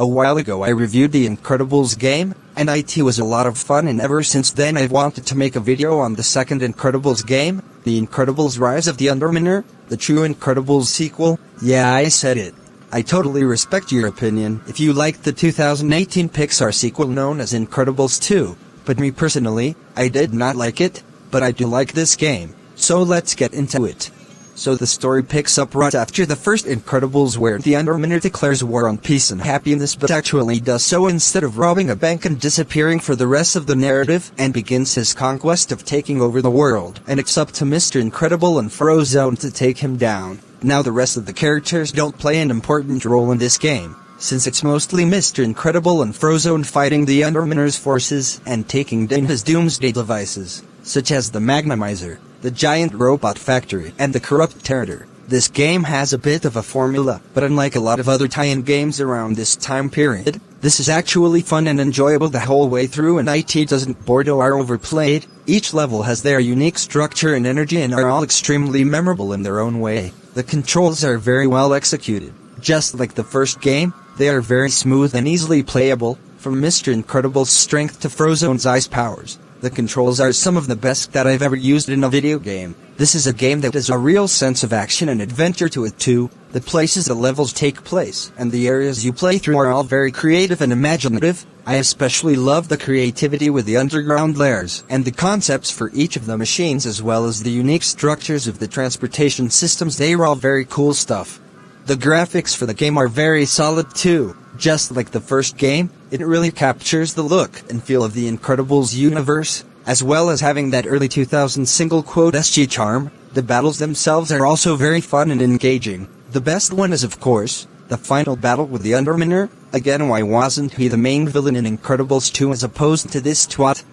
A while ago I reviewed the Incredibles game, and it was a lot of fun, and ever since then I've wanted to make a video on the second Incredibles game, The Incredibles Rise of the Underminer, the true Incredibles sequel. Yeah, I said it. I totally respect your opinion if you liked the 2018 Pixar sequel known as Incredibles 2, but me personally, I did not like it, but I do like this game, so let's get into it. So the story picks up right after the first Incredibles, where the Underminer declares war on peace and happiness, but actually does so instead of robbing a bank and disappearing for the rest of the narrative, and begins his conquest of taking over the world, and it's up to Mr. Incredible and Frozone to take him down. Now the rest of the characters don't play an important role in this game, since it's mostly Mr. Incredible and Frozone fighting the Underminer's forces and taking down his doomsday devices, such as the Underminer, the giant robot factory, and the corrupt Territor. This game has a bit of a formula, but unlike a lot of other tie-in games around this time period, this is actually fun and enjoyable the whole way through, and it doesn't bore or overplayed. Each level has their unique structure and energy and are all extremely memorable in their own way. The controls are very well executed. Just like the first game, they are very smooth and easily playable, from Mr. Incredible's strength to Frozone's ice powers. The controls are some of the best that I've ever used in a video game. This is a game that has a real sense of action and adventure to it too. The places the levels take place and the areas you play through are all very creative and imaginative. I especially love the creativity with the underground layers and the concepts for each of the machines, as well as the unique structures of the transportation systems. They are all very cool stuff. The graphics for the game are very solid too. Just like the first game, it really captures the look and feel of the Incredibles universe, as well as having that early 2000s single quote SG charm. The battles themselves are also very fun and engaging. The best one is, of course, the final battle with the Underminer. Again, why wasn't he the main villain in Incredibles 2 as opposed to this twat?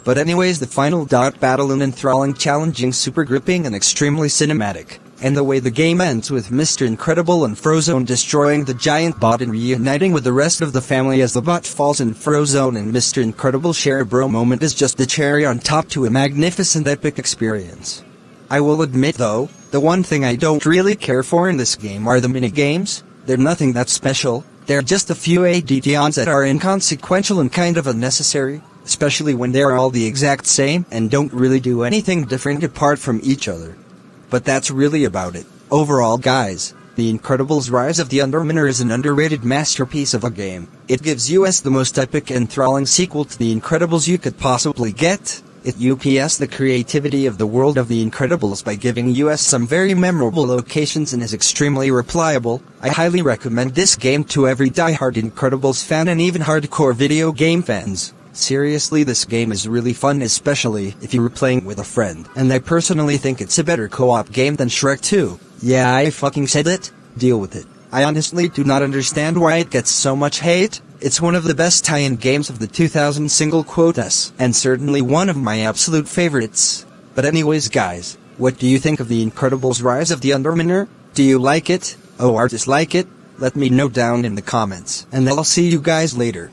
But anyways, the final battle is enthralling, challenging, super gripping, and extremely cinematic. And the way the game ends with Mr. Incredible and Frozone destroying the giant bot and reuniting with the rest of the family as the bot falls and Frozone and Mr. Incredible share a bro moment is just the cherry on top to a magnificent epic experience. I will admit though, the one thing I don't really care for in this game are the mini-games. They're nothing that special, they're just a few add-ons that are inconsequential and kind of unnecessary, especially when they're all the exact same and don't really do anything different apart from each other. But that's really about it. Overall guys, The Incredibles Rise of the Underminer is an underrated masterpiece of a game. It gives us the most epic and enthralling sequel to The Incredibles you could possibly get. It ups the creativity of the world of The Incredibles by giving us some very memorable locations and is extremely replayable. I highly recommend this game to every die-hard Incredibles fan and even hardcore video game fans. Seriously, this game is really fun, especially if you were playing with a friend, and I personally think it's a better co-op game than Shrek 2. Yeah, I fucking said it. Deal with it. I honestly do not understand why it gets so much hate. It's one of the best tie-in games of the 2000 single quotas, and certainly one of my absolute favorites. But anyways guys, what do you think of The Incredibles Rise of the Underminer? Do you like it, or dislike it? Let me know down in the comments, and I'll see you guys later.